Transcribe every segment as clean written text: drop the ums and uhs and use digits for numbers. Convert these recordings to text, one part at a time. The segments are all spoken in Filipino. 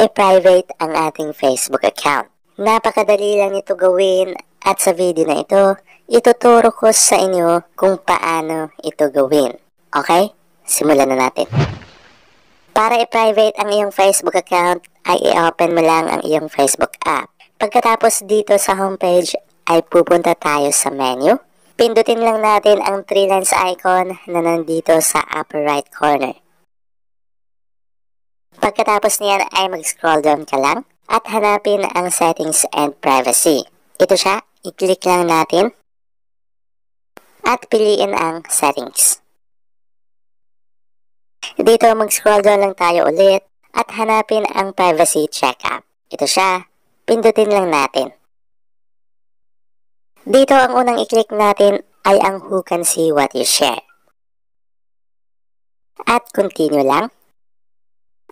i-private ang ating Facebook account. Napakadali lang ito gawin at sa video na ito, ituturo ko sa inyo kung paano ito gawin. Okay? Simulan na natin. Para i-private ang iyong Facebook account, ay i-open mo lang ang iyong Facebook app. Pagkatapos dito sa homepage, ay pupunta tayo sa menu. Pindutin lang natin ang 3 lines icon na nandito sa upper right corner. Pagkatapos niyan ay mag-scroll down ka lang at hanapin ang settings and privacy. Ito siya, i-click lang natin at piliin ang settings. Dito mag-scroll down lang tayo ulit at hanapin ang privacy checkup. Ito siya, pindutin lang natin. Dito ang unang i-click natin ay ang who can see what you share. At continue lang.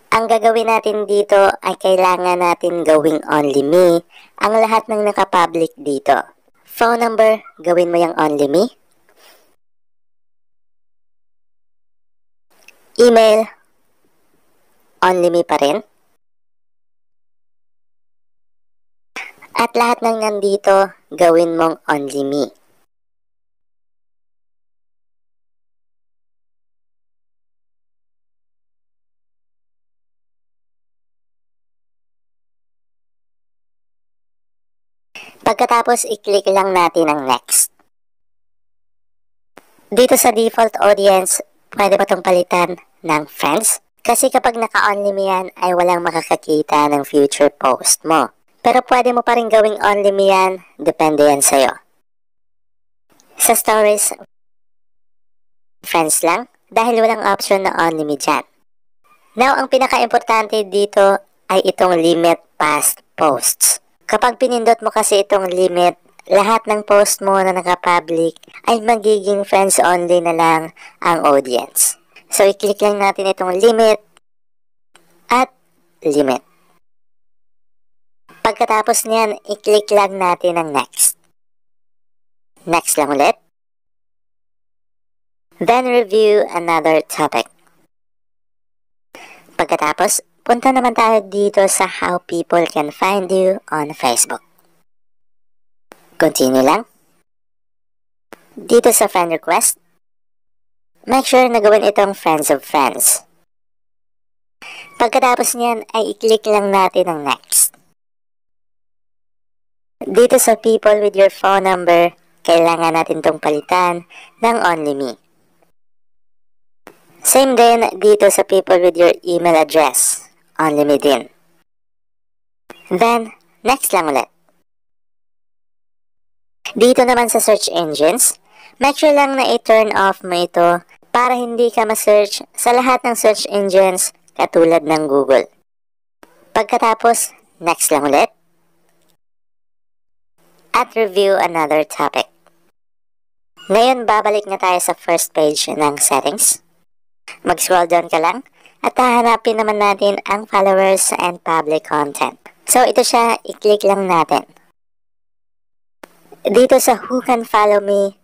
Ang gagawin natin dito ay kailangan natin gawing only me ang lahat ng nakapublic dito. Phone number, gawin mo yung only me. Email, only me pa rin. At lahat ng nandito, gawin mong only me. Pagkatapos, i-click lang natin ang next. Dito sa default audience, pwede pa itong palitan ng friends. Kasi kapag naka-only me yan, ay walang makakakita ng future post mo. Pero pwede mo pa rin gawing only me yan, depende yan sa'yo. Sa stories, friends lang, dahil walang option na only me dyan. Now, ang pinaka-importante dito ay itong limit past posts. Kapag pinindot mo kasi itong limit, lahat ng post mo na naka-public ay magiging friends only na lang ang audience. So, i-click lang natin itong limit at limit. Pagkatapos niyan, i-click lang natin ang next. Next lang ulit. Then review another topic. Pagkatapos, punta naman tayo dito sa how people can find you on Facebook. Continue lang. Dito sa friend request, make sure na gawin itong friends of friends. Pagkatapos niyan, ay i-click lang natin ang next. Dito sa people with your phone number, kailangan natin itong palitan ng only me. Same din dito sa people with your email address, only me din. Then, next lang ulit. Dito naman sa search engines, make sure lang na i-turn off mo ito para hindi ka ma-search sa lahat ng search engines katulad ng Google. Pagkatapos, next lang ulit. At review another topic. Ngayon, babalik na tayo sa first page ng settings. Mag-scroll down ka lang at hahanapin naman natin ang followers and public content. So, ito siya, i-click lang natin. Dito sa who can follow me,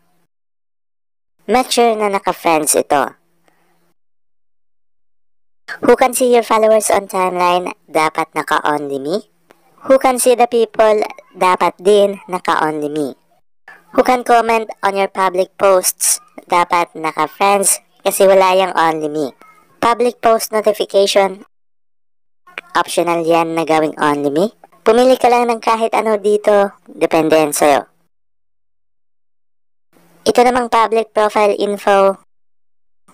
make sure na naka-friends ito. Who can see your followers on timeline, dapat naka-only me. Who can see the people, dapat din naka-only me. Who can comment on your public posts, dapat naka-friends kasi wala yung only me. Public post notification, optional yan na gawing only me. Pumili ka lang ng kahit ano dito, depende yan sa'yo. Ito namang public profile info,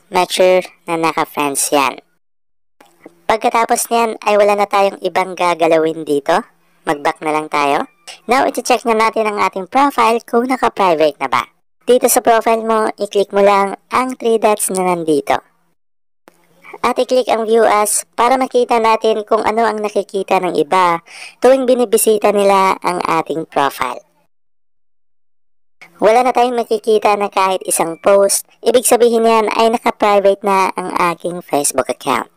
make sure na naka-friends yan. Pagkatapos niyan ay wala na tayong ibang gagalawin dito. Mag-back na lang tayo. Now, iti-check na natin ang ating profile kung naka-private na ba. Dito sa profile mo, i-click mo lang ang 3 dots na nandito. At i-click ang View As para makita natin kung ano ang nakikita ng iba tuwing binibisita nila ang ating profile. Wala na tayong makikita na kahit isang post, ibig sabihin yan ay naka-private na ang aking Facebook account.